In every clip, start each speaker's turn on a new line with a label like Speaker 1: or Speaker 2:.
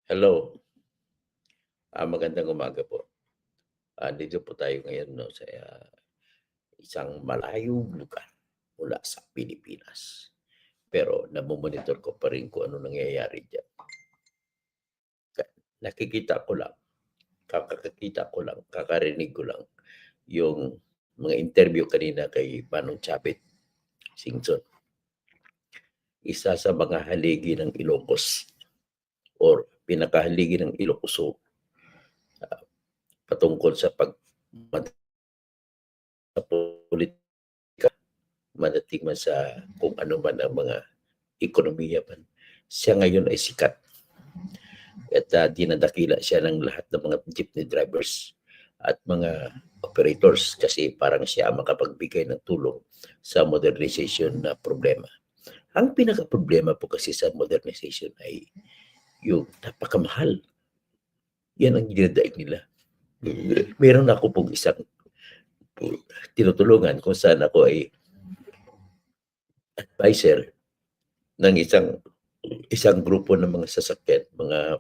Speaker 1: Hello, magandang umaga po. Dito po tayo ngayon 'no, sa isang malayong lugar mula sa Pilipinas. Pero namo-monitor ko pa rin kung ano nangyayari diyan. Nakikita ko lang, kakarinig ko lang yung mga interview kanina kay Manong Chavit Singson, isa sa mga haligi ng Ilocos or pinakahaligi ng Ilocos ah, patungkol sa sa politika, madating man sa kung ano man ang mga ekonomiya man. Siya ngayon ay sikat at dinadakila siya ng lahat ng mga jeepney drivers at mga operators kasi parang siya ang makapagbigay ng tulong sa modernization na problema. Ang pinaka-problema po kasi sa modernization ay yung napakamahal. Yan ang dinadaig nila. Meron ako pong isang tinutulungan kung saan ako ay advisor ng isang grupo ng mga sasakyan, mga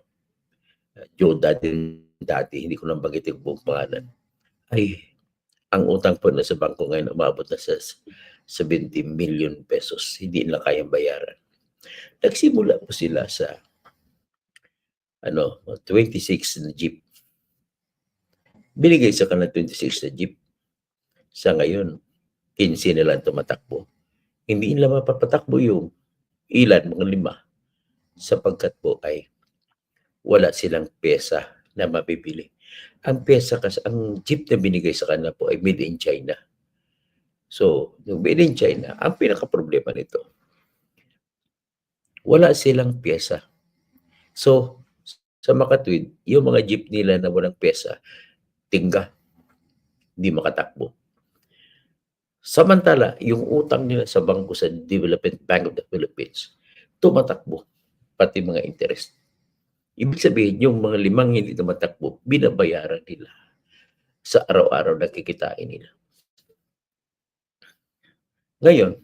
Speaker 1: Yoda din dati, hindi ko lang banggitin yung buong pangalan. Ay, ang utang po na sa bangko ngayon umabot na sa 70 million pesos. Hindi nila kayang bayaran. Nagsimula po sila sa 26 na jeep. Binigay sa kanila 26 na jeep. Sa ngayon, 15 na lang tumatakbo. Hindi nila mapapatakbo yung ilan, mga 5, sapagkat po ay wala silang pyesa na mabibili. Ang pyesa kasi, ang jeep na binigay sa kanila po ay made in China. So, yung made in China, ang pinaka-problema nito, wala silang pyesa. So, sa makatwid, yung mga jeep nila na walang pyesa, tingga, hindi makatakbo. Samantala, yung utang nila sa bangko sa Development Bank of the Philippines, tumatakbo, pati mga interest. Ibig sabihin, yung mga 5 hindi tumatakbo, binabayaran nila sa araw-araw na kikitain nila. Ngayon,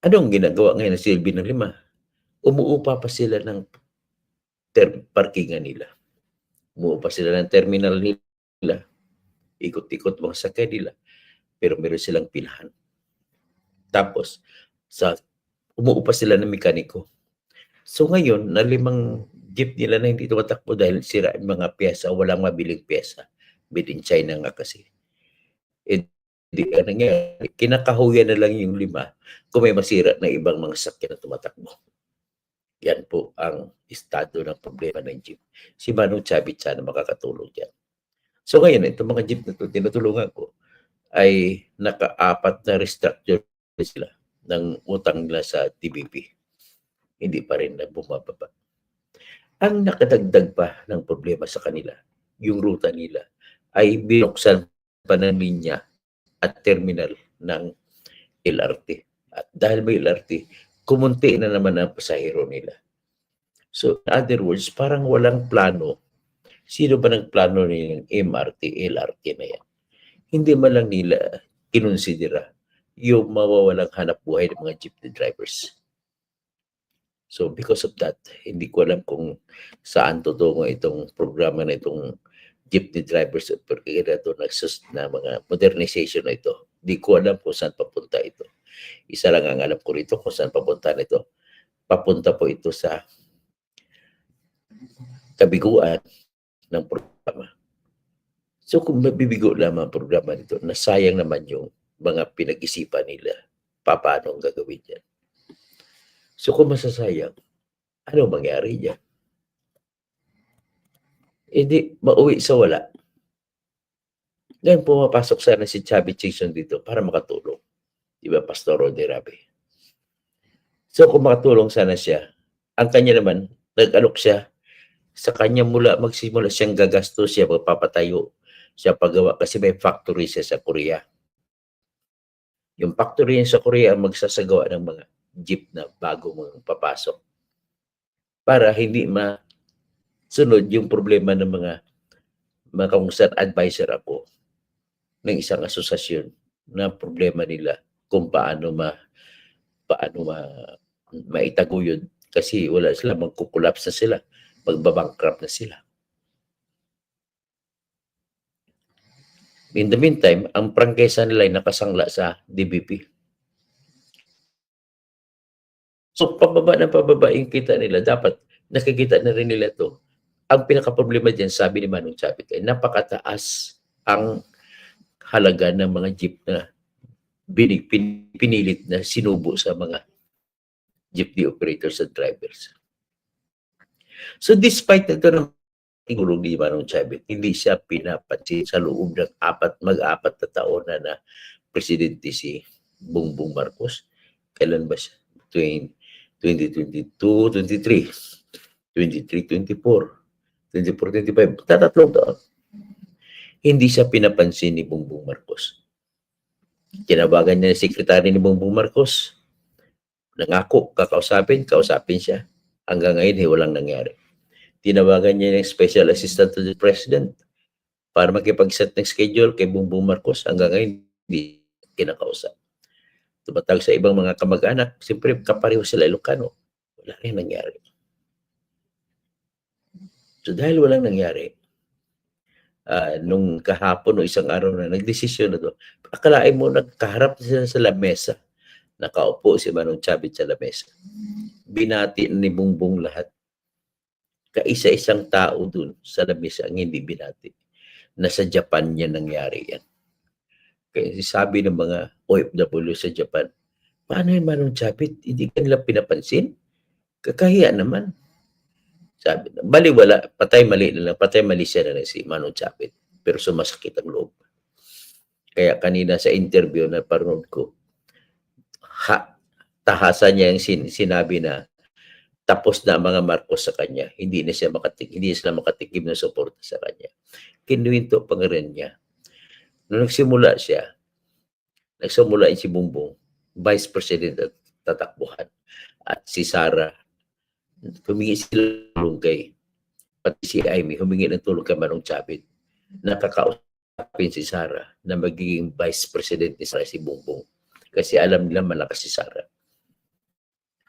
Speaker 1: anong ginagawa ngayon ng silbi ng 5? Umuupa pa sila ng parkingan nila. Umuupa sila ng terminal nila. Ikot-ikot mga sakay nila. Pero meron silang pilahan. Tapos, umuupa sila ng mekaniko. So ngayon, na 5 jeep nila na hindi tumatakbo dahil sira yung mga pyesa, walang mabiling pyesa. Made in China nga kasi. Di ka nangyari, kinakahuyan na lang yung 5 kung may masira na ibang mga sakyan na tumatakbo. Yan po ang estado ng problema ng jeep. Si Manong Chavit sana makakatulong dyan. So ngayon, itong mga jeep na ito, tinutulungan ko, ay naka-4 na restructure sila ng utang nila sa TBP. Hindi pa rin na bumababa. Ang nakadagdag pa ng problema sa kanila, yung ruta nila, ay binuksan pa ng linya at terminal ng LRT. At dahil may LRT, kumunti na naman ang pasahero nila. So, in other words, parang walang plano. Sino ba nagplano ng MRT, LRT na yan? Hindi man lang nila kinonsidera yung mawawalang hanap buhay ng mga jeepney drivers. So because of that, hindi ko alam kung saan tutungo itong programa na itong jeepney drivers at perkirato na mga modernization na ito. Hindi ko alam kung saan papunta ito. Isa lang ang alam ko rito kung saan papunta nito. Papunta po ito sa kabiguan ng programa. So kung mabibigo lamang ang programa nito, nasayang naman yung mga pinag-isipan nila. Paano ang gagawin yan? So kung masasayang, ano mangyari dyan? Hindi, mauwi sa wala. Ngayon pumapasok sana si Chavit Singson dito para makatulong. Diba, Pastor Rode Rabi? So kung makatulong sana siya, ang kanya naman, nag-alok siya, sa kanya magsimula siyang gagastos, siya magpapatayo, siya paggawa kasi may factory siya sa Korea. Yung factory niya sa Korea ang magsasagawa ng mga jeep na bago mong papasok. Para hindi masunod yung problema ng mga kung saan advisor ako ng isang asosasyon na problema nila kung paano maitaguyod kasi wala sila, magkukulaps na sila. magbabankrupt na sila. In the meantime, ang prangkesa nila ay nakasangla sa DBP. So, pababa ng pababa yung kita nila. Dapat nakikita na rin nila to. Ang pinaka-problema dyan, sabi ni Manong Chavit, ay napakataas ang halaga ng mga jeep na pinilit na sinubo sa mga jeepney operators at drivers. So, despite ito ng tingulong ni Manong Chavit, hindi siya pinapansin sa loob ng mag-apat na taon na presidente si Bongbong Marcos. Kailan ba siya? 2022, 23, 24, 25, tatatlong taon. Hindi siya pinapansin ni Bongbong Marcos. Tinawagan niya yung sekretary ni Bongbong Marcos. Nangako, kausapin siya. Hanggang ngayon, walang nangyari. Tinawagan niya yung special assistant to the president para makipag-set ng schedule kay Bongbong Marcos. Hanggang ngayon, hindi kinakausap. Tumatawag sa ibang mga kamag-anak, siyempre kapareho sila Ilocano. Wala rin nangyari. So dahil walang nangyari, nung kahapon o isang araw na nagdesisyon na to, akalain mo nagkaharap sila sa lamesa. Nakaupo si Manong Chavit sa lamesa. Binati ni Bongbong lahat. Kaisa-isang tao dun sa lamesa ang hindi binati. Nasa Japan niya nangyari yan. Kaya sabi ng mga OFW sa Japan, paano yung Manong Chavit? Hindi ka nila pinapansin? Kakahiya naman. Sabi, baliwala, patay mali siya na si Manong Chavit. Pero sumasakit ang loob. Kaya kanina sa interview na paranood ko, tahasan niya yung sinabi na tapos na ang mga Marcos sa kanya. Hindi sila makatikim ng suporta sa kanya. Kinuwinto pa rin niya. Nung nagsimula si Bongbong, Vice President at tatakbuhan. At si Sara, humingi sila tulong kay, pati si Amy, humingi ng tulong kay Manong Chavit. Nakakausapin si Sara na magiging Vice President ni Sara si Bongbong. Kasi alam nila malakas si Sara.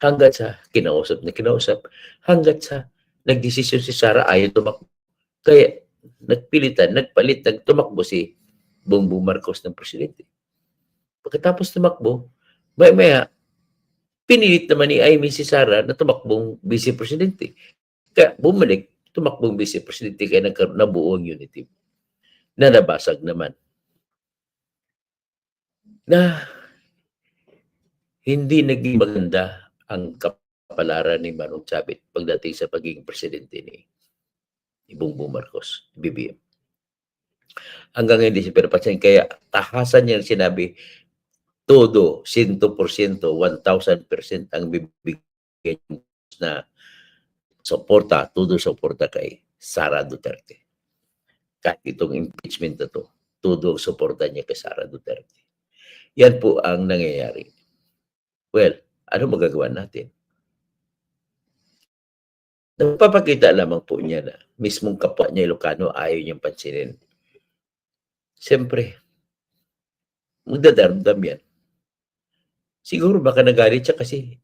Speaker 1: Hanggat sa kinausap, hanggat sa nagdesisyon si Sara ayaw tumakbo. Kaya nagtumakbo si Bongbong Marcos ng presidente. Pagkatapos tumakbo, maya pinilit naman ni Amy si Sara na tumakbong vice-presidente. Kaya bumalik, tumakbong vice-presidente kaya nagkaroon na buong unity. Na nabasag naman. Na hindi naging maganda ang kapalaran ni Manong Chavit pagdating sa pagiging presidente ni Bongbong Marcos, BBM. Hanggang hindi siya pinapansin. Kaya tahasan niya sinabi, todo, 100%, 1,000% ang bibigyan na suporta kay Sara Duterte. Kahit itong impeachment na to, todo suporta niya kay Sara Duterte. Yan po ang nangyayari. Well, ano magagawa natin? Napapakita lamang po niya na mismong kapwa niya Ilocano ayaw niyang pansinin. Siyempre, magdadaramdam yan. Siguro baka nagalit siya kasi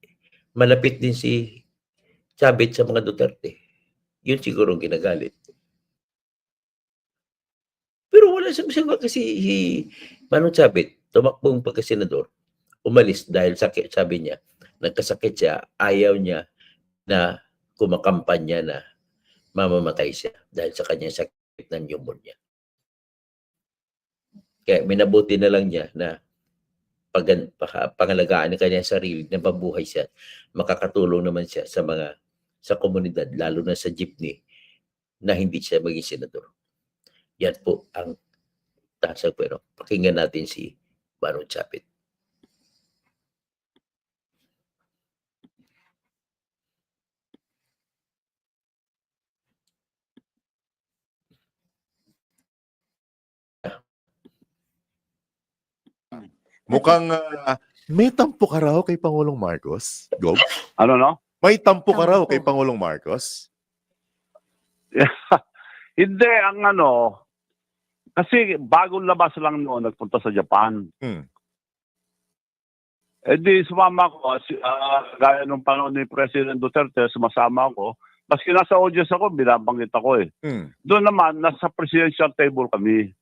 Speaker 1: malapit din si Chavit sa mga Duterte. Yun siguro ang ginagalit. Pero wala siyang kasi si Manong Chavit, tumakbong pagkasenador, umalis dahil sakit, sabi niya. Nagkasakit siya, ayaw niya na kumakampanya na mamamatay siya dahil sa kanyang sakit ng pneumonia. Kaya minabuti na lang niya na pangalagaan ng kanyang sarili na mabuhay siya. Makakatulong naman siya sa komunidad, lalo na sa jeepney, na hindi siya maging senador. Yan po ang tasag. Pero pakinggan natin si Manong Chavit.
Speaker 2: Mukhang may tampo ka raw kay Pangulong Marcos, Gob?
Speaker 3: Ano, no?
Speaker 2: May tampo ka raw kay Pangulong Marcos?
Speaker 3: Hindi, ang kasi bagong labas lang noon, nagpunta sa Japan. Eh di, sumama ko, gaya nung panahon ni President Duterte, sumasama ako, Maski nasa audience ako, binabanggit ako eh.
Speaker 2: Hmm.
Speaker 3: Doon naman, nasa presidential table kami.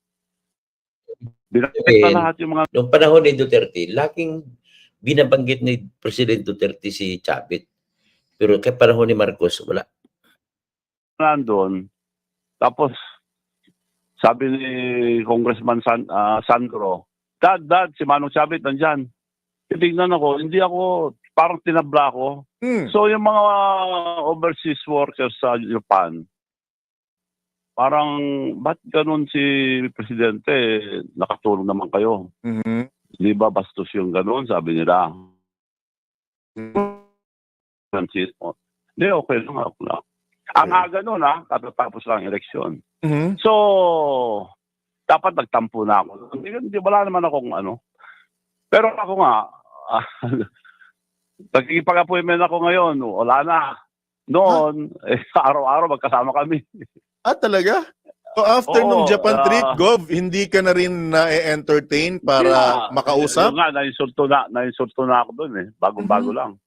Speaker 3: Binabanggit
Speaker 1: Eh,
Speaker 3: na lahat yung mga
Speaker 1: Noong panahon ni Duterte, laking binabanggit ni President Duterte si Chavit. Pero kay panahon ni Marcos, wala.
Speaker 3: nandun. Tapos, sabi ni Congressman Sandro, Dad, si Manong Chavit nandyan. Tinignan ako, hindi ako, parang tinabla ako.
Speaker 2: Hmm.
Speaker 3: So, yung mga overseas workers sa Japan, parang, ba't ganun si Presidente? Nakatulong naman kayo.
Speaker 2: Mhm.
Speaker 3: Di ba bastos yung ganun, sabi nila. Francis, hindi, okay lang. Okay lang. Ang aga nun, katatapos lang eleksyon.
Speaker 2: Mhm.
Speaker 3: So, dapat nagtampo na ako. Hindi, wala naman akong ano. Pero ako nga, nagkikipag-appointment ako ngayon, wala na. Noon, araw-araw magkasama kami.
Speaker 2: Talaga? So after
Speaker 3: Oo,
Speaker 2: nung Japan trip, Gov, hindi ka na rin na-entertain para makausap?
Speaker 3: Yung nga, na-insulto na ako doon eh. Bagong-bago lang.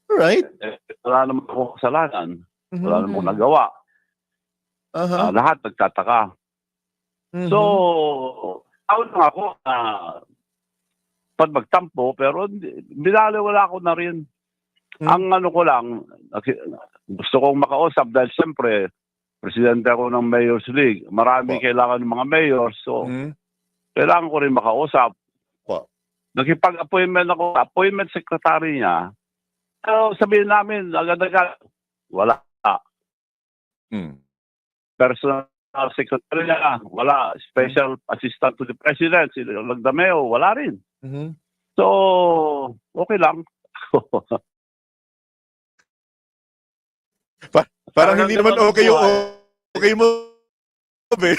Speaker 2: Alright.
Speaker 3: Wala naman akong kasalanan.
Speaker 2: Mhm.
Speaker 3: Wala naman akong nagawa.
Speaker 2: Aha.
Speaker 3: Lahat nagtataka.
Speaker 2: Mhm.
Speaker 3: So, out lang ako na pag magtampo, pero binaliwala ko na rin. Ang ano ko lang, gusto kong makausap dahil siyempre, presidente ako ng Mayor's League. Marami kailangan ng mga mayors. So,
Speaker 2: Mhm.
Speaker 3: kailangan ko rin makausap.
Speaker 2: Po.
Speaker 3: Nakipag-appointment ako, appointment secretary niya. So, sabihin namin, agad-agad, wala.
Speaker 2: Hmm.
Speaker 3: Personal secretary niya, wala. Special assistant to the president, si Lagdameo, wala rin.
Speaker 2: Mhm.
Speaker 3: So, okay lang.
Speaker 2: Parang hindi naman okay yung okay mo. Be.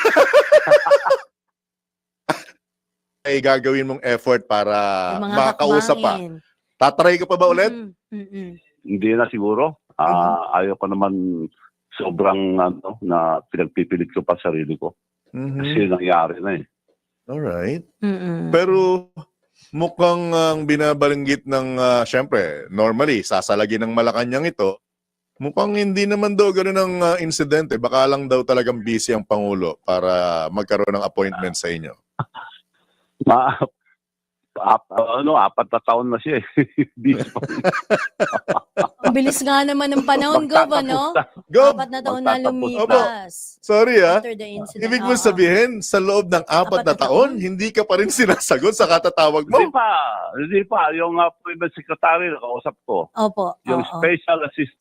Speaker 2: Ay gagawin mong effort para
Speaker 4: Yung mga
Speaker 2: makakausap pa.
Speaker 4: hakbangin.
Speaker 2: Tatry ka pa ba ulit?
Speaker 3: Hindi na siguro. Ayaw ko naman sobrang na pinagpipilit ko pa sarili ko. Kasi nangyari na eh.
Speaker 2: Alright.
Speaker 4: Mm-mm.
Speaker 2: Pero mukhang ang binabalanggit ng, syempre, normally, sasalagin ng Malacanang ito, mukhang hindi naman daw gano'n ang insidente. Baka lang daw talagang busy ang Pangulo para magkaroon ng appointment sa inyo.
Speaker 3: Apat na taon na siya eh. Busy pa.
Speaker 4: Ang bilis nga naman ng panahon, Gov, ano?
Speaker 2: Gov!
Speaker 4: 4 na taon na
Speaker 3: Magtatapos.
Speaker 4: lumipas.
Speaker 2: Sorry
Speaker 4: After the incident.
Speaker 2: Ibig mo
Speaker 4: Oo.
Speaker 2: sabihin, sa loob ng 4
Speaker 4: 4
Speaker 2: na
Speaker 4: na
Speaker 2: taon,
Speaker 4: taon?
Speaker 2: hindi ka pa rin sinasagot sa katatawag
Speaker 3: Hindi
Speaker 2: mo?
Speaker 3: pa. Yung appointment secretary, nakausap ko.
Speaker 4: Opo.
Speaker 3: Yung
Speaker 4: oo.
Speaker 3: special assistant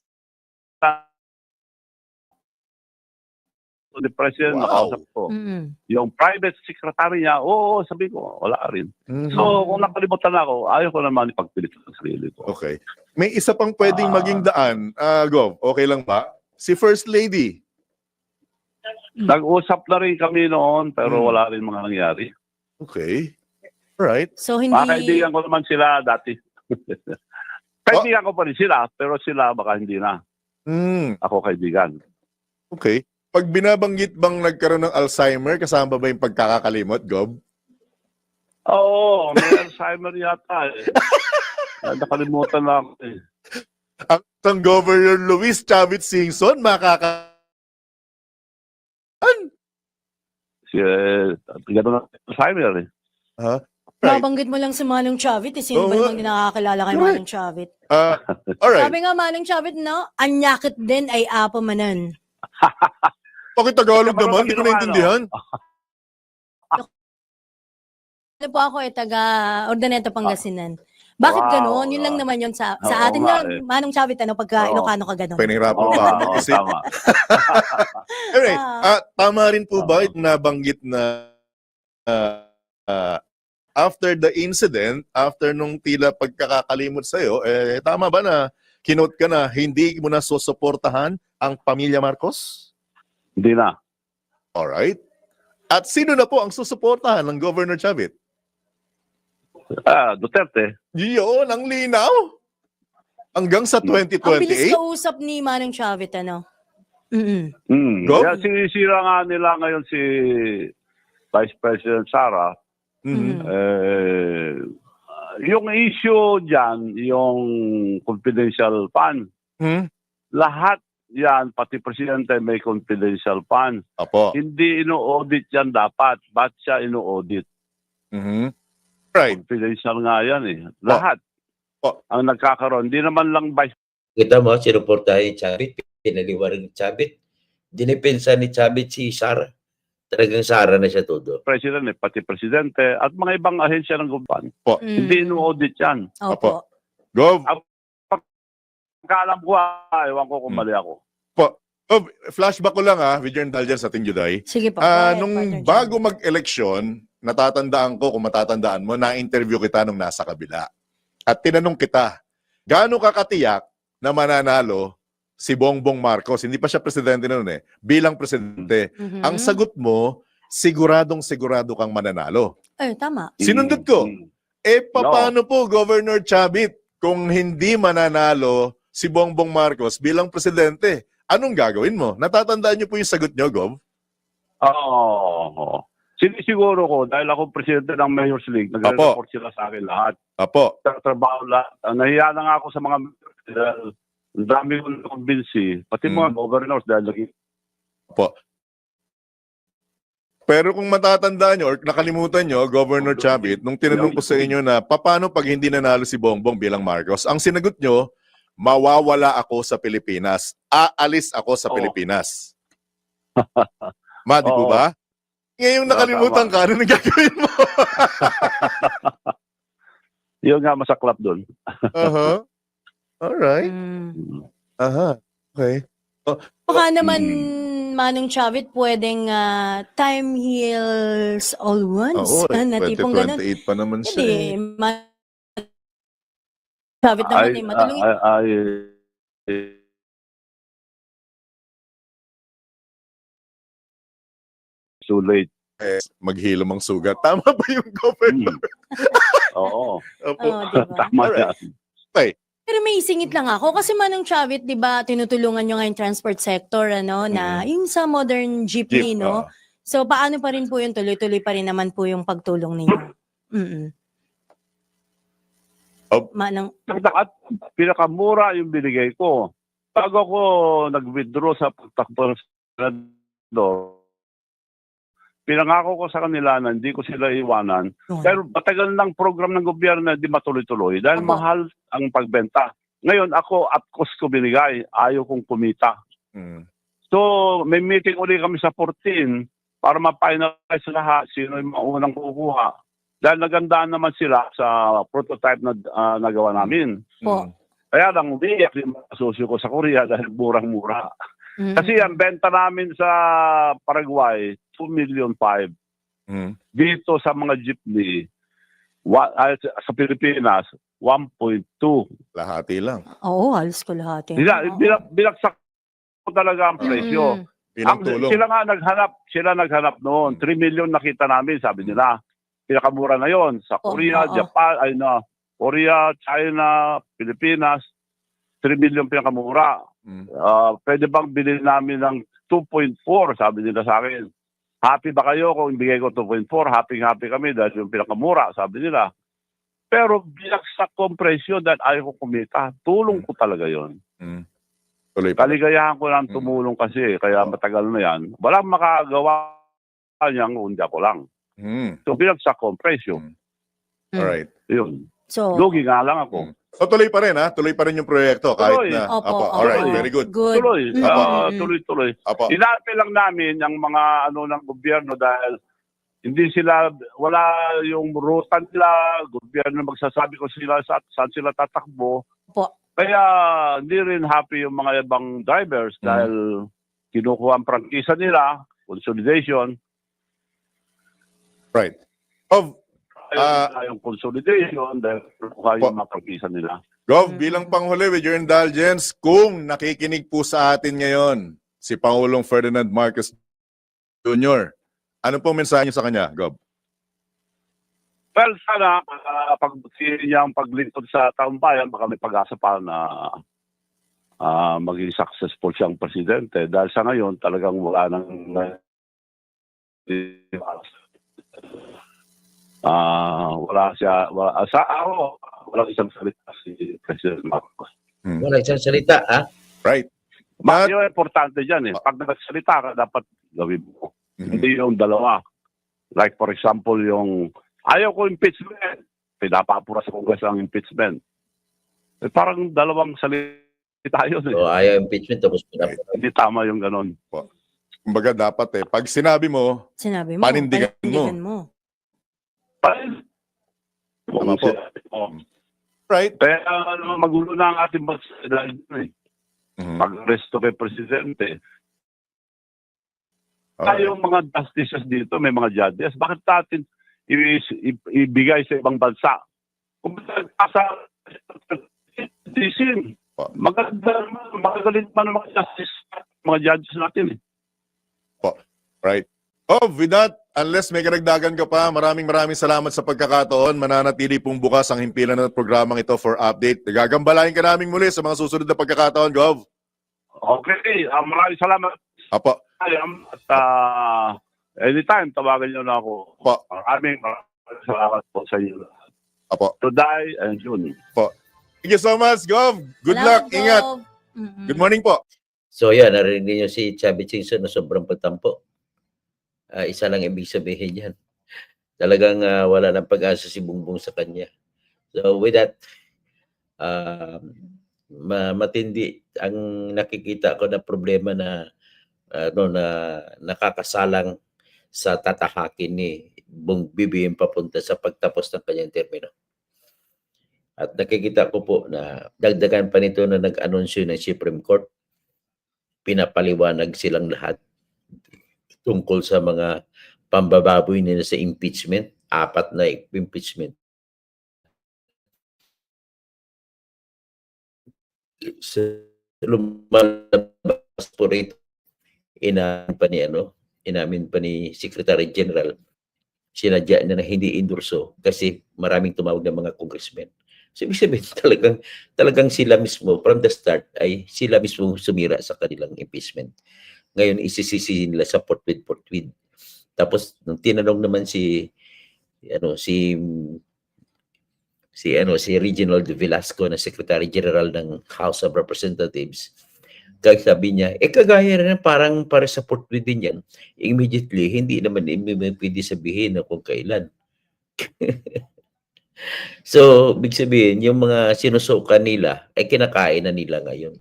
Speaker 3: to the president,
Speaker 2: Wow.
Speaker 3: nakausap ko.
Speaker 4: Mm-mm.
Speaker 3: Yung private secretary niya, oo, sabi ko, wala rin.
Speaker 2: Mhm.
Speaker 3: So, kung nakalimutan na ako, ayaw ko naman ipagpilit sa sarili ko.
Speaker 2: Okay. May isa pang pwedeng maging daan. Gov, okay lang ba? Si First Lady.
Speaker 3: Nag-usap na rin kami noon, pero wala rin mga nangyari.
Speaker 2: Okay. Alright.
Speaker 4: So, hindi...
Speaker 3: Kaibigan ko naman sila dati. Kaibigan ko pa rin sila, pero sila baka hindi na. Ako kaibigan.
Speaker 2: Okay. Pag binabanggit bang nagkaroon ng Alzheimer, kasama ba yung pagkakakalimot, Gov?
Speaker 3: Oo, may Alzheimer yata eh. Nakalimutan na ako eh.
Speaker 2: Ang Governor Luis Chavit Singson,
Speaker 3: Gano'n na Alzheimer eh.
Speaker 2: Right.
Speaker 4: Babanggit mo lang si Manong Chavit. Sino ba
Speaker 2: Oo.
Speaker 4: namang nakakakilala kay
Speaker 2: Correct.
Speaker 4: Manong Chavit?
Speaker 2: Alright.
Speaker 4: Sabi nga Manong Chavit, no? Anyakit din ay apa manan.
Speaker 2: Okay, Tagalog
Speaker 3: Marunong
Speaker 2: naman, hindi ko
Speaker 3: Ilocano.
Speaker 2: naintindihan.
Speaker 4: Ano po ako taga Ordaneta, Pangasinan. Bakit
Speaker 3: Wow,
Speaker 4: ganon? Yun lang naman yun sa
Speaker 3: Oo
Speaker 4: atin
Speaker 3: nga
Speaker 4: lang.
Speaker 3: eh.
Speaker 4: Manong Chavit, ano, pagka
Speaker 3: Oo.
Speaker 4: Ilocano ka ganon.
Speaker 2: Pinahirapan
Speaker 3: Oo,
Speaker 2: pa ako
Speaker 3: oo,
Speaker 2: mag-isip.
Speaker 3: tama.
Speaker 2: Alright. Tama rin po ba
Speaker 3: Oo.
Speaker 2: yung nabanggit na after the incident, after nung tila pagkakakalimot sa'yo, tama ba na kinote ka na hindi mo na susuportahan ang pamilya Marcos?
Speaker 3: Hindi na.
Speaker 2: Alright. At sino na po ang susuportahan ng Governor Chavit?
Speaker 3: Duterte.
Speaker 2: Yun, ang linaw. Hanggang sa
Speaker 4: Ang bilis
Speaker 2: 2028?
Speaker 4: kausap ni Manong Chavit, ano? Mm-mm.
Speaker 2: Gov?
Speaker 3: Kaya sinisira nga nila ngayon si Vice President Sara.
Speaker 2: Mhm.
Speaker 3: Yung issue dyan, yung confidential fund,
Speaker 2: Hmm?
Speaker 3: lahat yan, pati presidente may confidential funds.
Speaker 2: Apo.
Speaker 3: Hindi ino-audit yan dapat. Ba't siya ino-audit?
Speaker 2: Mhm. Right.
Speaker 3: Confidential nga yan eh. Lahat.
Speaker 2: Po.
Speaker 3: Ang nagkakaroon. Hindi naman lang vice
Speaker 1: Kita mo, sinuportahan ni Chavit, pinaliwanag ni Chavit. Dinipensa ni Chavit si Sara. Talagang Sara na siya todo.
Speaker 3: president, eh, pati presidente, at mga ibang ahensya ng gobyerno.
Speaker 4: Mm.
Speaker 3: Hindi ino-audit yan.
Speaker 4: Opo.
Speaker 2: Gov,
Speaker 3: Pagkaalam ko, ewan ko kung mali ako.
Speaker 2: Gov, flashback ko lang with your indulgence sa ating Juday.
Speaker 4: Sige po. Go ahead,
Speaker 2: Nung
Speaker 4: Partner John.
Speaker 2: bago mag-eleksyon, natatandaan ko, kung matatandaan mo, na-interview kita nung nasa kabila. At tinanong kita, gaano kakatiyak na mananalo si Bongbong Marcos? Hindi pa siya presidente noon bilang presidente.
Speaker 4: Mhm.
Speaker 2: Ang sagot mo, siguradong sigurado kang mananalo.
Speaker 4: Tama.
Speaker 2: Sinundot ko. Paano po, Governor Chavit, kung hindi mananalo si Bongbong Marcos bilang presidente? Anong gagawin mo? Natatandaan niyo po yung sagot niyo, Gov?
Speaker 3: Oo. Sinisiguro ko, dahil ako presidente ng Mayor's League, nagre-report sila sa akin lahat.
Speaker 2: Apo.
Speaker 3: Trabaho lahat. Nahiya na nga ako sa mga dahil ang dami kong nakumbinsi, pati mga governors dahil lagi.
Speaker 2: Pero kung matatandaan nyo or nakalimutan nyo, Governor Chavit, nung tinanong ko sa inyo na paano pag hindi nanalo si Bongbong bilang Marcos, ang sinagot nyo, mawawala ako sa Pilipinas. Aalis ako sa Pilipinas. Di po ba? Ngayong nakalimutan ka, ano gagawin mo?
Speaker 3: Yun nga masaklap doon.
Speaker 2: Alright.
Speaker 4: Mm.
Speaker 2: Okay.
Speaker 4: Baka naman, Manong Chavit, pwedeng time heals all wounds. Na tipong ganun.
Speaker 2: 2028 pa naman siya.
Speaker 4: Hindi. Chavit naman matulungin.
Speaker 3: So late.
Speaker 2: Maghilom ang sugat. Tama ba yung governor?
Speaker 3: Oo.
Speaker 2: Opo.
Speaker 4: Diba?
Speaker 3: Tama
Speaker 2: Alright.
Speaker 3: yan.
Speaker 4: Pero may isingit lang ako kasi Manong Chavit, 'di ba, tinutulungan nyo nga yung transport sector na yung sa modern jeepney, no? So paano pa rin po yung tuloy-tuloy pa rin naman po yung pagtulong ninyo? Manong
Speaker 3: At pinakamura yung binigay ko. Bago ako nag-withdraw sa pagtakbo ng senador, pinangako ko sa kanila na hindi ko sila iwanan. Pero matagal ng program ng gobyerno na hindi matuloy-tuloy dahil mahal ang pagbenta. Ngayon ako at cost ko binigay, ayaw kong kumita. So may meeting ulit kami sa 14 para ma-finalize lahat sino yung maunang kukuha. Dahil nagandaan naman sila sa prototype na nagawa namin. Kaya lang umiyak yung mga asosyo ko sa Korea dahil murang-mura. Kasi ang benta namin sa Paraguay, 2,500,000. Dito sa mga jeepney, sa Pilipinas, 1.2.
Speaker 2: Lahati lang.
Speaker 4: Oo, halos ko lahat.
Speaker 3: Binagsak ko talaga ang presyo. Sila naghanap noon. 3 million nakita namin, sabi nila. Pinakamura na yon sa Korea, Japan, Korea, China, Pilipinas, 3 million pinakamura. Pwede bang bilhin namin ng 2.4, sabi nila sa akin. Happy ba kayo kung ibigay ko 2.4? Happy kami dahil yung pinakamura, sabi nila. Pero binagsak ko ang presyo dahil ayaw ko kumita. Tulong ko talaga yon. Kaligayahan ko lang tumulong kasi, kaya matagal na yan. Walang makagawa niyang kundi ako lang. So binagsak ko ang presyo.
Speaker 2: Alright.
Speaker 3: Yun.
Speaker 4: So,
Speaker 3: Lugi nga lang ako.
Speaker 2: So tuloy pa rin tuloy pa rin yung proyekto kahit
Speaker 3: Tuloy.
Speaker 2: na.
Speaker 4: Opo,
Speaker 2: Alright,
Speaker 4: opo.
Speaker 2: very good.
Speaker 3: Tuloy. Tuloy-tuloy.
Speaker 2: Apo.
Speaker 3: Inaapil lang namin ang mga ng gobyerno dahil hindi sila, wala yung ruta nila, gobyerno magsasabi ko sila saan sila tatakbo.
Speaker 4: Opo.
Speaker 3: Kaya hindi rin happy yung mga ibang drivers dahil kinukuha ang prangkisa nila, consolidation.
Speaker 2: Right.
Speaker 3: Yung consolidation dahil kinukuha yung mga prangkisa nila.
Speaker 2: Gov, bilang panghuli with your indulgence, kung nakikinig po sa atin ngayon si Pangulong Ferdinand Marcos Jr., ano pong mensahe niyo sa kanya, Gov?
Speaker 3: Well, sana pagbutihin niya ang paglingkod sa taong bayan, baka may pag-asa pa na maging successful siyang presidente. Dahil sa ngayon, talagang wala nang walang isang salita si President Marcos.
Speaker 1: Wala isang salita,
Speaker 2: Right.
Speaker 3: Yung importante dyan pag nagsalita ka, dapat gawin mo. Hindi yung dalawa. Like for example, yung ayaw ko impeachment, pinapapura sa Congress ang impeachment. Parang dalawang salita yun.
Speaker 1: So, ayaw impeachment, tapos
Speaker 3: Hindi tama yung ganon.
Speaker 2: Kumbaga dapat pag sinabi mo, panindigan mo. Tama po. Right.
Speaker 3: Kaya magulo na ang ating bansa dahil pag-resto kay Presidente. Yung mga justices dito, may mga judges, bakit natin ibigay sa ibang bansa? Kung sa decision, magagalit pa ng mga justice, mga judges natin
Speaker 2: Right. With that, unless may karagdagan ka pa, maraming salamat sa pagkakataon. Mananatili pong bukas ang himpilan ng programang ito for update. Gagambalain ka namin muli sa mga susunod na pagkakataon, Gov.
Speaker 3: Okay, maraming salamat.
Speaker 2: Apo.
Speaker 3: At anytime, tawagan niyo na ako.
Speaker 2: Apo.
Speaker 3: Maraming salamat po sa inyo.
Speaker 2: Apo.
Speaker 3: Today and June.
Speaker 2: Apo. Thank you so much, Gov. Good luck. Ingat. Good morning po.
Speaker 1: So yan, narinig niyo si Chubby Chinson na sobrang pagtampo. Isa lang ibig sabihin yan. Talagang wala nang pag-asa si Bongbong sa kanya. So with that, matindi ang nakikita ko na problema na na nakakasalang sa tatahakin ni BBM papunta sa pagtapos ng kanyang termino. At nakikita ko po na dagdagan pa nito na nag-anunsyo ng Supreme Court. Pinapaliwanag silang lahat tungkol sa mga pambababoy nila sa impeachment. 4 na impeachment. Sa lumalabas po rito, inamin pa ni Secretary General, sinadya na hindi endorso kasi maraming tumawag ng mga congressmen. So, ibig sabihin, talagang sila mismo, from the start, ay sila mismo sumira sa kanilang impeachment. Ngayon, isisisi nila sa portwid. Tapos, nung tinanong naman si Reginald Velasco na Secretary General ng House of Representatives, kaya sabi niya, kagaya rin parang para sa portwid din yan. Immediately, hindi naman pwede sabihin na kung kailan. So, big sabihin, yung mga sinusukan nila, ay kinakain na nila ngayon.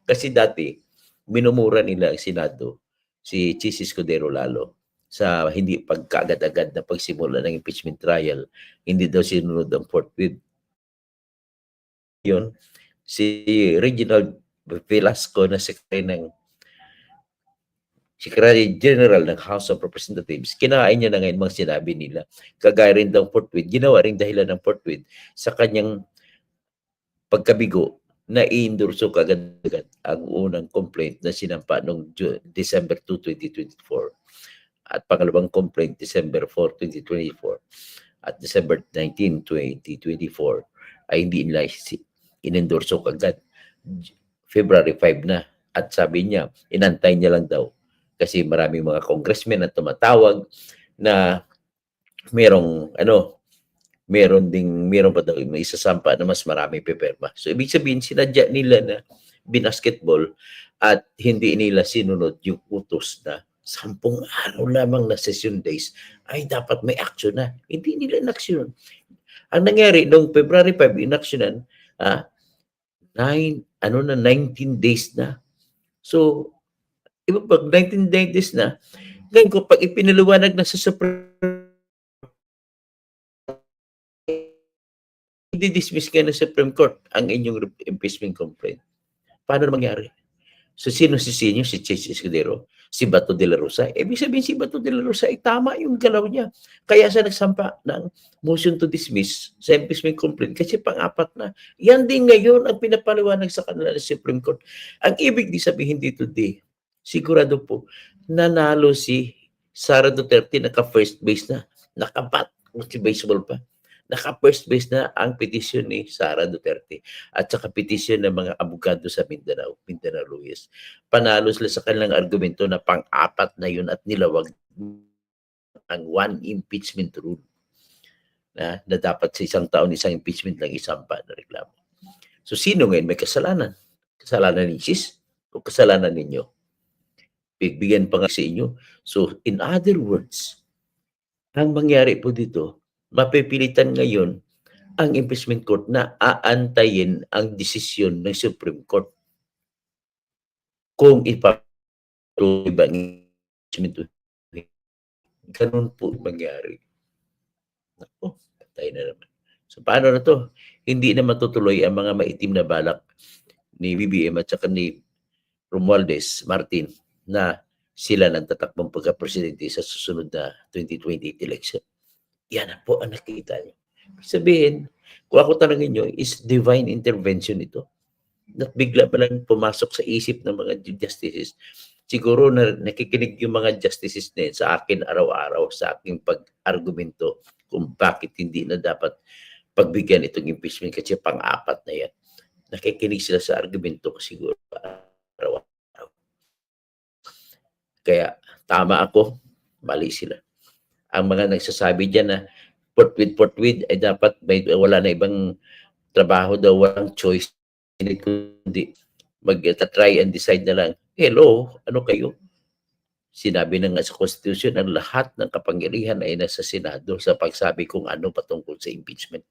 Speaker 1: Kasi dati, minumura nila ang Senado, si Chis Escudero lalo, sa hindi pagkaagad-agad na pagsimula ng impeachment trial, hindi daw sinunod ang forthwith. Yun, si Reginald Velasco na Secretary General ng House of Representatives, kinain niya na ngayon mga sinabi nila. Kagaya rin daw forthwith, ginawa rin dahilan ng forthwith sa kanyang pagkabigo na i-endorso kagad-agad ang unang complaint na sinampa noong December 2, 2024. At pangalawang complaint, December 4, 2024. At December 19, 2024 ay hindi nila in-endorso kagad. February 5 na. At sabi niya, inantay niya lang daw. Kasi maraming mga congressmen na tumatawag na meron pa daw may isasampa na mas marami pipirma. So, ibig sabihin, sinadya nila na binasketball at hindi nila sinunod yung utos na 10 araw lamang na session days ay dapat may action na. Hindi nila inaksyon. Ang nangyari, noong February 5, inaksyonan, 19 days na. So, iba pag 19 days na, ngayon ko, pag ipinaliwanag na sa Supreme, i-dismiss kayo ng Supreme Court ang inyong impeachment complaint. Paano mangyari? So, sino si Chis Escudero? Si Bato de la Rosa? Ibig sabihin, si Bato de la Rosa ay tama yung galaw niya. Kaya siya nagsampa ng motion to dismiss sa impeachment complaint kasi pang-4 na. Yan din ngayon ang pinapaliwanag sa kanila ng Supreme Court. Ang ibig sabihin dito, sigurado po, nanalo si Sara Duterte, naka-first base na, naka-bat, baseball pa. Naka-first base na ang petisyon ni Sara Duterte at saka petisyon ng mga abogado sa Mindanao Lawyers. Panalo sila sa kanilang argumento na pang-4 na yun at nilawag ang one impeachment rule na dapat sa isang taon isang impeachment lang isampa na reklamo. So sino ngayon may kasalanan? Kasalanan ni Chis o kasalanan ninyo. Bibigyan pa nga sa inyo. So, in other words, ang mangyari po dito, mapipilitan ngayon ang impeachment court na aantayin ang desisyon ng Supreme Court. Kung ipatuloy ba ang impeachment, ganun po mangyari. Naku, patay na naman. So, paano na to? Hindi na matutuloy ang mga maitim na balak ni BBM at saka ni Romualdez Martin na sila nang tatakbong pagka-presidente sa susunod na 2028 election. Yan na po ang nakita nyo. Sabihin, kung ako tanongin nyo, is divine intervention ito? At bigla pa lang pumasok sa isip ng mga justices. Siguro na nakikinig yung mga justices na yun sa akin araw-araw, sa aking pag-argumento kung bakit hindi na dapat pagbigyan itong impeachment kasi pang-apat na yan. Nakikinig sila sa argumento ko siguro araw-araw. Kaya tama ako, mali sila. Ang mga nagsasabi dyan na portwid ay dapat wala na ibang trabaho daw, walang choice, kundi mag-try and decide na lang. Hello, ano kayo? Sinabi na nga sa Constitution, ang lahat ng kapangyarihan ay nasa Senado sa pagsabi kung ano patungkol sa impeachment.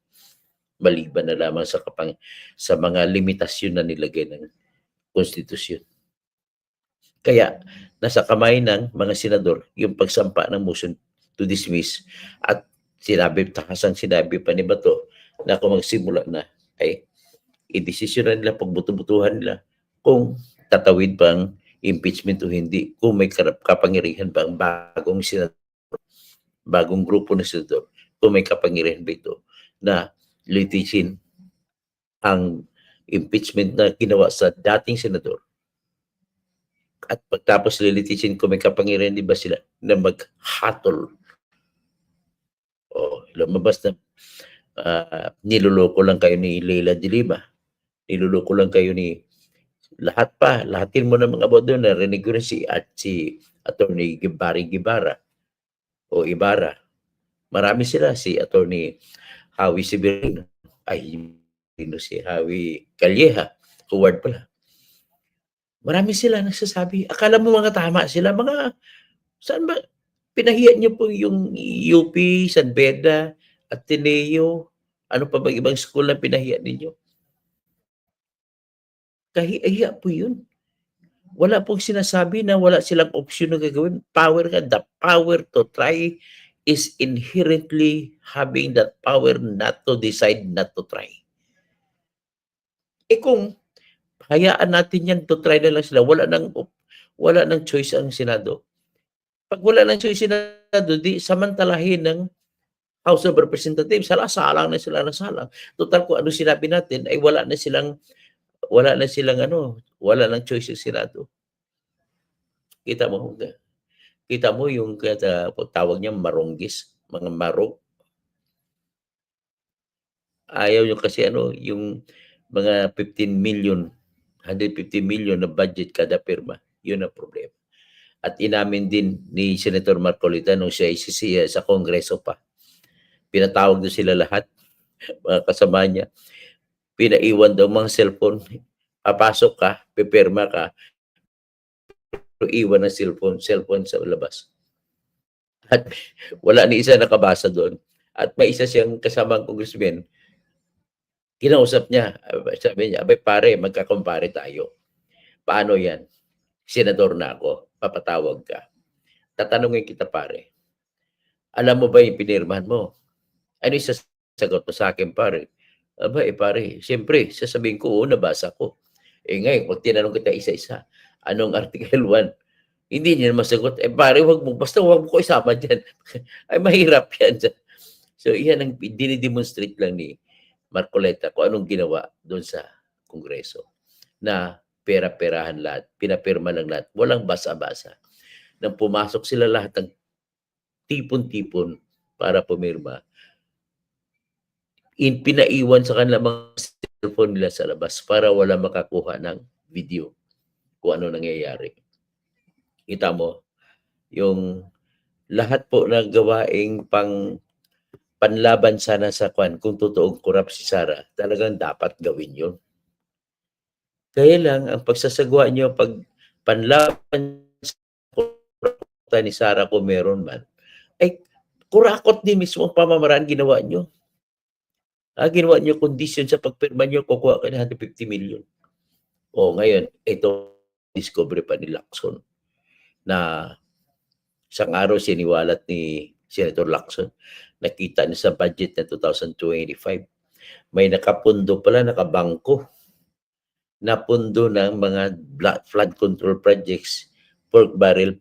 Speaker 1: Maliban na lamang sa mga limitasyon na nilagay ng Constitution. Kaya, nasa kamay ng mga senador yung pagsampa ng motion to dismiss at takasang sinabi pa ni Bato na kung magsimula na ay i-desisyonan nila, pagbuto-butuhan nila kung tatawid ba ang impeachment o hindi, kung may kapangyarihan ba ang bagong senador, bagong grupo ng senador, kung may kapangyarihan ba ito na litisin ang impeachment na ginawa sa dating senador. At pagtapos lilitisin kung may kapangyarihan, di ba sila na maghatol o lumabas na niluloko lang kayo ni Leila de Lima, niluloko lang kayo ni lahatin mo ng mga abodo na narinig ko rin si Attorney Barry Guevara o Ibarra. Marami sila, si Attorney Howie Severino, si Howie Calleja, Howard pala. Marami sila nagsasabi, akala mo mga tama sila, saan ba? Pinahiya niyo po yung UP, San Beda, Ateneo, ano pa bang ibang school na pinahiya ninyo? Kahiya po yun. Wala pong sinasabi na wala silang option na gagawin. The power to try is inherently having that power not to decide, not to try. Kung hayaan natin yan to try na lang sila, wala nang choice ang Senado. Pag wala nang choice ang Senado, di samantalahin ng House of Representatives, salang na sila ng salang. Total kung ano sinabi natin ay wala nang choice ang Senado. Kita mo yung tawag niya maronggis, mga marong. Ayaw nyo kasi yung mga 150 million na budget kada pirma. Yun ang problema. At inamin din ni Senator Marcolita nung siya sa Kongreso pa. Pinatawag doon sila lahat, mga kasama niya. Pinaiwan daw mga cellphone. Papasok ka, pipirma ka, pero iwan ang cellphone sa labas. At wala ni isa nakabasa doon. At may isa siyang kasamang congressman, kinausap niya, sabi niya, abay pare, magkakumpare tayo. Paano yan? Senador na ako, papatawag ka. Tatanungin kita pare, alam mo ba yung pinirmahan mo? Ano yung sasagot mo sa akin pare? Abay pare, siyempre, sasabihin ko, nabasa ko. Ngayon, pag tinanong kita isa-isa, anong Article 1? Hindi niya masagot. Pare, basta wag mo ko isama dyan. Ay, mahirap yan. So, yan ang dinidemonstrate lang ni Marcoleta kung anong ginawa doon sa Kongreso. Na pera-perahan lahat, pinapirma lang lahat, walang basa-basa. Nang pumasok sila lahat ng tipon-tipon para pumirma, pinaiwan sa kanila mga cellphone nila sa labas para wala makakuha ng video kung ano nangyayari. Kita mo, yung lahat po na gawaing panlaban sana sa kung totoong korap si Sara, talagang dapat gawin yun. Kaya lang, ang pagsasagawa nyo, pag panlaban sa korupta ni Sara kung meron man, ay kurakot din mismo ang pamamaraan ginawa nyo. Ginawa nyo condition sa pagpirma nyo, kukuha ka ng 150 million. O ngayon, ito discovery pa ni Lacson na isang araw siniwalat ni Senator Lacson, nakita niya sa budget na 2025, may nakapundo pala, nakabangko na pundo ng mga flood control projects, pork barrel,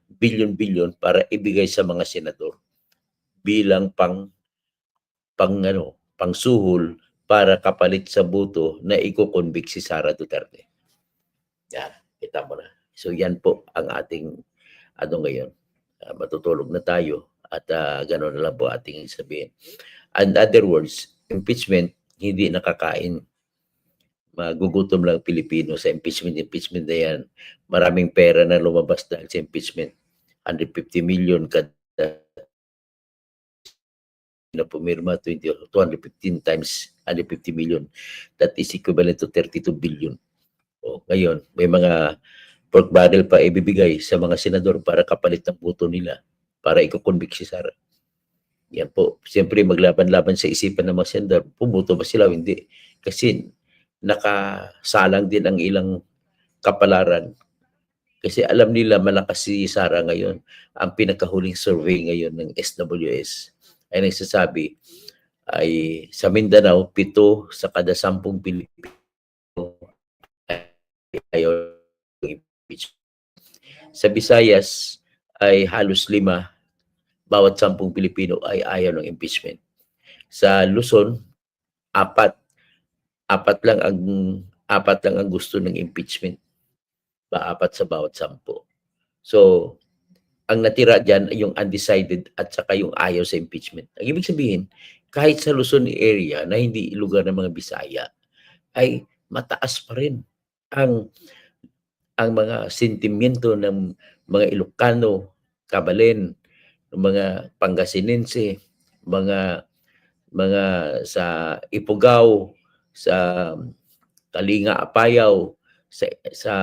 Speaker 1: billion-billion para ibigay sa mga senador bilang pangsuhol para kapalit sa boto na iko-convict si Sara Duterte. Yan, kita mo na. So yan po ang ating ngayon. Matutulog na tayo at gano'n na lang po ating sabihin. In other words, impeachment, hindi nakakain. Magugutom lang Pilipino sa impeachment na yan. Maraming pera na lumabas dahil sa impeachment. 150 million kada na pumirma, 215 times 150 million. That is equivalent to 32 billion. Ngayon, may mga pork barrel pa ibibigay sa mga senador para kapalit ng boto nila para iko-convict si Sara. Yan po. Siyempre, maglaban-laban sa isipan ng mga senador. Pumoto ba sila? Hindi. Kasi nakasalang din ang ilang kapalaran. Kasi alam nila malakas si Sara ngayon. Ang pinakahuling survey ngayon ng SWS ay nagsasabi ay sa Mindanao, 7 sa kada 10 Pilipino ayaw impeachment. Sa Visayas ay halos 5 bawat 10 Pilipino ay ayaw ng impeachment. Sa Luzon, 4 lang ang gusto ng impeachment. 4 sa bawat 10. So, ang natira dyan ay yung undecided at saka yung ayaw sa impeachment. Ang ibig sabihin, kahit sa Luzon area na hindi lugar ng mga Bisaya, ay mataas pa rin ang mga sentimiento ng mga Ilocano, Kabalen, mga Pangasinense, mga sa Ifugao, sa Kalinga, Apayao, sa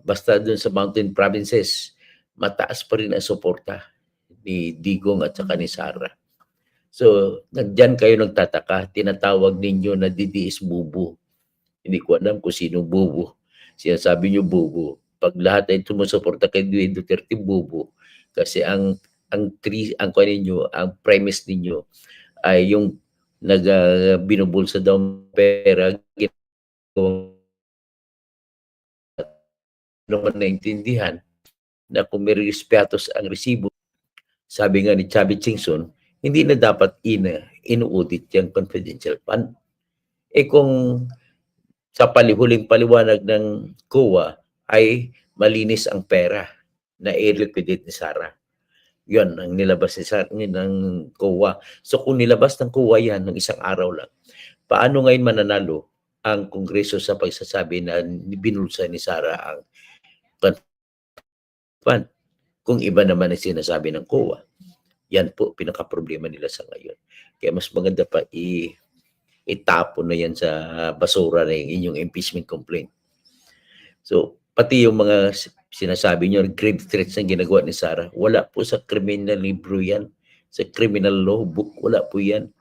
Speaker 1: basta dun sa mountain provinces, mataas pa rin ang suporta ni Digong at saka ni Sara. So, nandyan kayo nagtataka, tinatawag ninyo na DDS bubo. Hindi ko alam kung sino bubo. Sinasabi nyo bubo. Pag lahat ay sumusuporta kay Duterte, bubo. Kasi ang premise ninyo ay yung binubulsa daw pera, naman naintindihan na kung may respetos ang resibo, sabi nga ni Chubby Chingson, hindi na dapat inu-audit yung confidential fund. Kung sa huling paliwanag ng COA ay malinis ang pera na i-liquidate ni Sara. Yun ang nilabas ng COA. So kung nilabas ng COA yan ng isang araw lang, paano ngayon mananalo ang Kongreso sa pagsasabi na binulsa ni Sara ang fund kung iba naman ang sinasabi ng COA? Yan po pinaka-problema nila sa ngayon. Kaya mas maganda pa itapon na yan sa basura na yung inyong impeachment complaint. So, pati yung mga sinasabi nyo, grave threats na ginagawa ni Sara, wala po sa criminal libro yan. Sa criminal law book, wala po yan.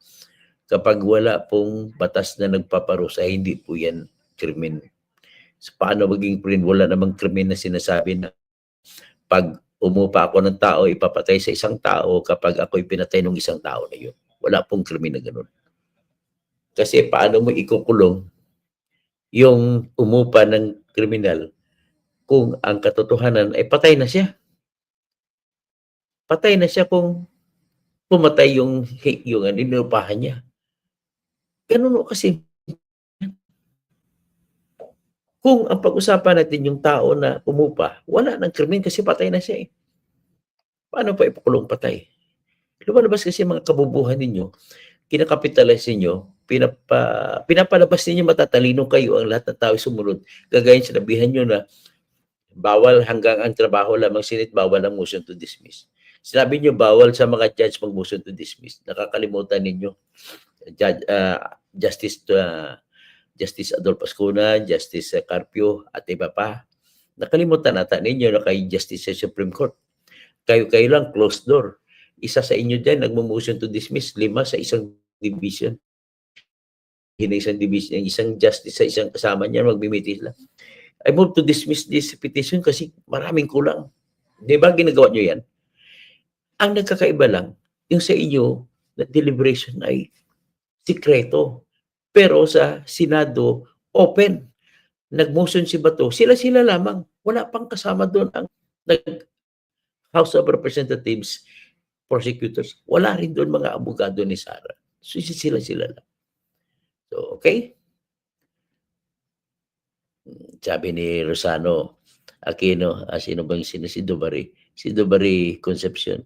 Speaker 1: Kapag wala pong batas na nagpaparusa, hindi po yan krimen. So, paano maging krimen? Wala namang krimen na sinasabi na pag umupa ako ng tao, ipapatay sa isang tao kapag ako'y pinatay ng isang tao na yun. Wala pong krimen na ganun. Kasi paano mo ikukulong yung umupa ng kriminal kung ang katotohanan ay patay na siya? Patay na siya kung pumatay yung inuupahan niya. Ganun kasi. Kung ang pag-usapan natin yung tao na umupa, wala ng krimen kasi patay na siya eh. Paano pa ipakulong patay? Lumalabas kasi mga kabubuhan ninyo, kinakapitalize ninyo, pinapalabas ninyo matatalino kayo ang lahat ng tao sumunod. Gagayin sinabihan nyo na bawal hanggang ang trabaho lamang sinit, bawal ang motion to dismiss. Sinabi nyo bawal sa mga judge mag-motion to dismiss. Nakakalimutan ninyo, Justice Justice Adolfo Ascuna, Justice Carpio, at iba pa. Nakalimutan nata ninyo na kay Justice sa Supreme Court. Kayo lang, closed door. Isa sa inyo dyan, nagmo-motion to dismiss, 5 sa isang division. Isang division, isang justice sa isang kasama niya, magmimitis lang. I move to dismiss this petition kasi maraming kulang. Di ba ginagawa nyo yan? Ang nagkakaiba lang, yung sa inyo, na deliberation ay sikreto. Pero sa Senado, open. Nag-motion si Bato, sila-sila lamang. Wala pang kasama doon ang House of Representatives, prosecutors. Wala rin doon mga abogado ni Sara. So sila-sila lang. So, okay? Sabi ni Rosano Aquino, sino bang si Dubari? Si Dubari Concepcion.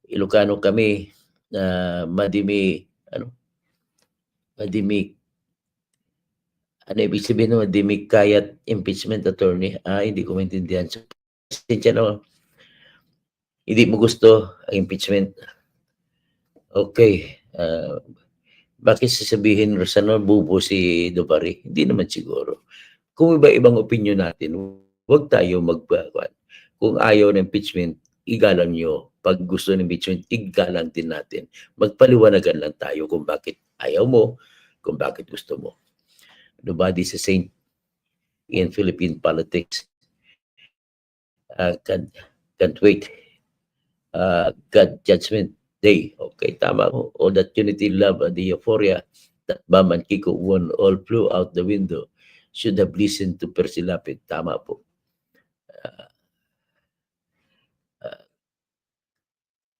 Speaker 1: Ilocano kami na madimi, ano ibig sabihin ng madimi kayat impeachment attorney? Hindi ko maintindihan. So, hindi mo gusto ang impeachment? Okay. Bakit sasabihin, Rosano, bubo si Dubari? Hindi naman siguro. Kung iba-ibang opinion natin, huwag tayo magbaguan. Kung ayaw ng impeachment, igalang nyo. Pag gusto ng impeachment, igalang din natin. Magpaliwanagan lang tayo kung bakit ayaw mo, kung bakit gusto mo. Nobody's a saint in Philippine politics. Can't wait. God Judgment Day. Okay, tama ko. All that unity, love, and the euphoria that Bam and Kiko won all flew out the window. Should have listened to Percy Lapid. Tama po.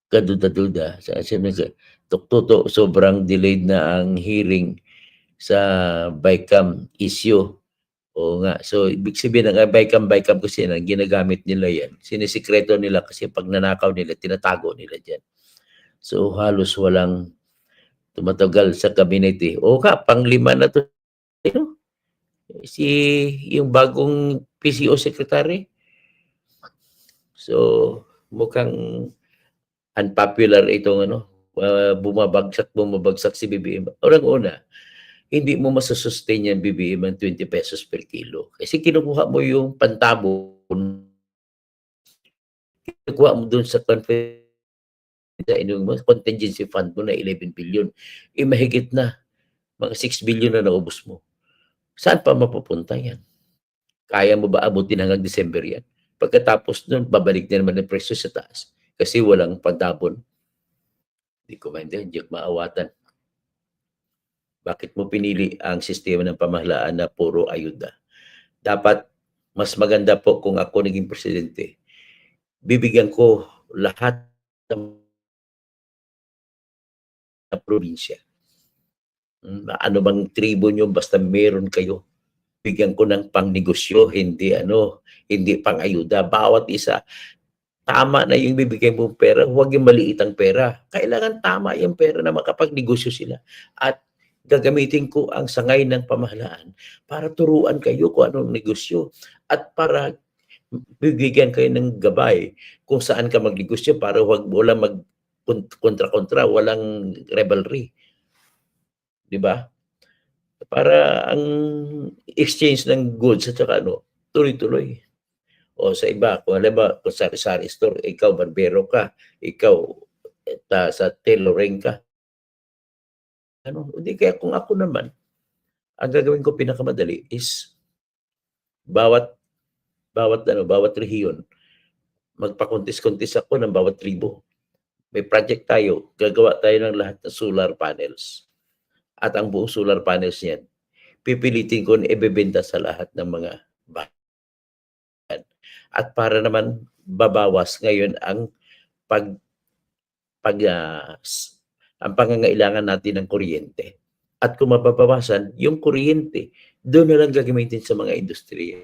Speaker 1: Kaduda-duda. Tuktuto, sobrang delayed na ang hearing sa BICAM issue. O nga. So, ibig sabihin ng BICAM kasi na ginagamit nila yan. Sinisikreto nila kasi pag nanakaw nila, tinatago nila dyan. So, halos walang tumatagal sa kabinete. O ka, pang-5 na to. Yung bagong PCO secretary. So, mukhang unpopular itong bumabagsak si BBM. Unang-una, hindi mo masusustain yan BBM ang 20 pesos per kilo. Kasi kinukuha mo yung pantabon, kinukuha mo dun sa contingency fund mo na 11 billion. Mahigit na, mga 6 billion na naubos mo. Saan pa mapupunta yan? Kaya mo ba abutin hanggang December yan? Pagkatapos nun, babalik na naman ang presyo sa taas. Kasi walang pantabon. Hindi ko maintindihan, hindi ko maawatan. Bakit mo pinili ang sistema ng pamahalaan na puro ayuda? Dapat, mas maganda po kung ako naging presidente, bibigyan ko lahat ng probinsya. Ano bang tribo nyo, basta meron kayo. Bigyan ko ng pangnegosyo, hindi pang-ayuda. Bawat isa, tama na yung bibigay mong pera, huwag yung maliit ang pera. Kailangan tama yung pera na makapagnegosyo sila. At gagamitin ko ang sangay ng pamahalaan para turuan kayo kung anong negosyo at para bibigyan kayo ng gabay kung saan ka magnegosyo para walang kontra-kontra, walang rivalry. Diba? Para ang exchange ng goods at saka tuloy-tuloy. O sa iba, kung sari-sari store, ikaw barbero ka, ikaw sa tailoring ka. Hindi kaya kung ako naman, ang gagawin ko pinakamadali is bawat rehiyon, magpakontis-kontis ako ng bawat tribo. May project tayo, gagawa tayo ng lahat ng solar panels. At ang buong solar panels niyan, pipilitin ko na ibebenta sa lahat ng mga bayan. At para naman babawas ngayon ang ang pangangailangan natin ng kuryente. At kung mababawasan, yung kuryente, doon na lang gagamitin sa mga industriya.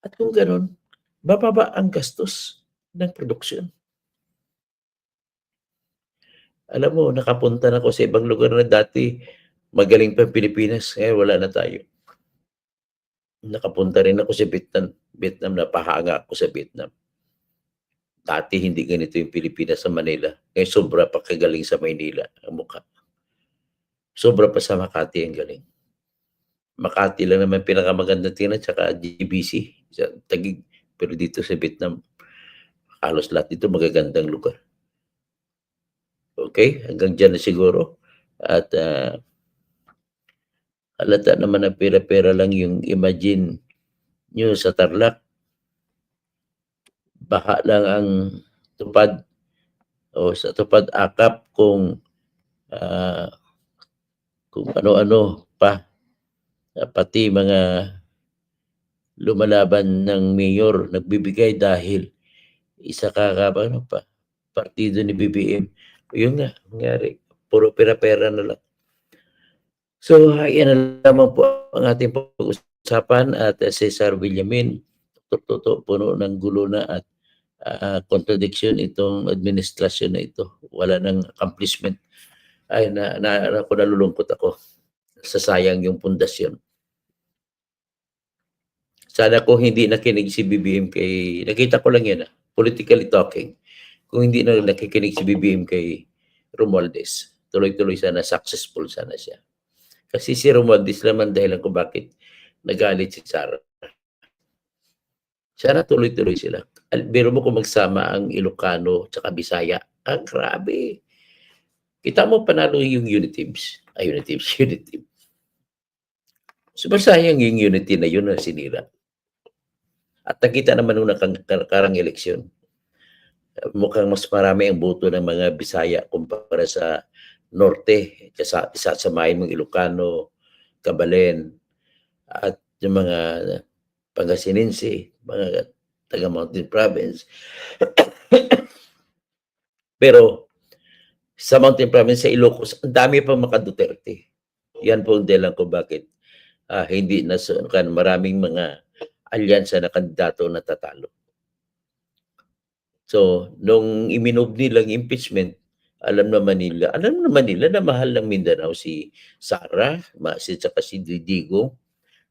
Speaker 1: At kung ganun, bababa ang gastos ng produksyon. Alam mo, nakapunta na ako sa ibang lugar na dati magaling pa Pilipinas, wala na tayo. Nakapunta rin ako sa Vietnam, napahanga ako sa Vietnam. Dati hindi ganito yung Pilipinas sa Manila. Ngayon sobra pa kagaling sa Maynila ang mukha. Sobra pa sa Makati ang galing. Makati lang naman pinakamagandang tingnan, tsaka GBC sa Taguig. Pero dito sa Vietnam, halos lahat dito magagandang lugar. Okay, hanggang diyan na siguro. At halata naman na pera-pera lang yung imagine nyo sa Tarlac. Baka lang ang tupad o sa tupad akap kung ano-ano pa. Pati mga lumalaban ng mayor nagbibigay dahil isa ano pa, partido ni BBM. Yun nga, nangyari. Puro pera-pera na lang. So, yan na naman po ang ating pag-usapan at Cesar Villamin. Totoo, puno ng gulo na at contradiction itong administrasyon na ito. Wala nang accomplishment. Ay, nalulungkot ako. Sasayang yung pundasyon. Sana kung hindi nakinig si BBM kay, nakita ko lang yan, politically talking, kung hindi na nakikinig si BBM kay Romualdez, tuloy-tuloy sana, successful sana siya. Kasi si Romualdez naman dahilan kung bakit nagalit si Sara. Sana tuloy-tuloy sila. Biro mo kung magsama ang Ilocano at Bisaya. Grabe. Kita mo panalo yung unity teams. Unity team. Sumasayang yung unity na yun na sinira. At nakita naman nung nakarang eleksyon, mukhang mas marami ang boto ng mga Bisaya kumpara sa Norte, sasamahin mong Ilocano, Cabalen, at yung mga Pangasinense, mga taga Mountain Province. Pero sa Mountain Province, sa Ilocos, ang dami pa mga Duterte. Yan po ang dahilan ko bakit hindi na maraming mga alyansa na kandidato na tatalo. So, nung iminob nilang impeachment, alam naman nila na mahal ng Mindanao si Sara, saka si Digo.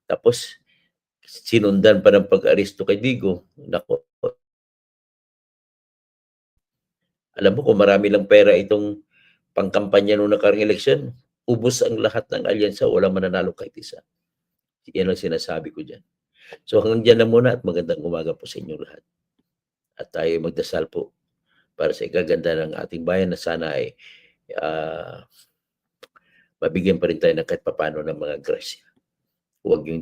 Speaker 1: Tapos, sinundan pa ng pag-aresto kay Digo. Nako. Alam mo kung marami lang pera itong pangkampanya nung nakarang eleksyon, ubos ang lahat ng alyansa, walang mananalo kahit isa. Yan ang sinasabi ko dyan. So hanggang dyan na muna at magandang umaga po sa inyong lahat. At tayo magdasal po para sa ikaganda ng ating bayan na sana ay mabigyan pa rin tayo ng kahit papano ng mga grasya. Huwag yung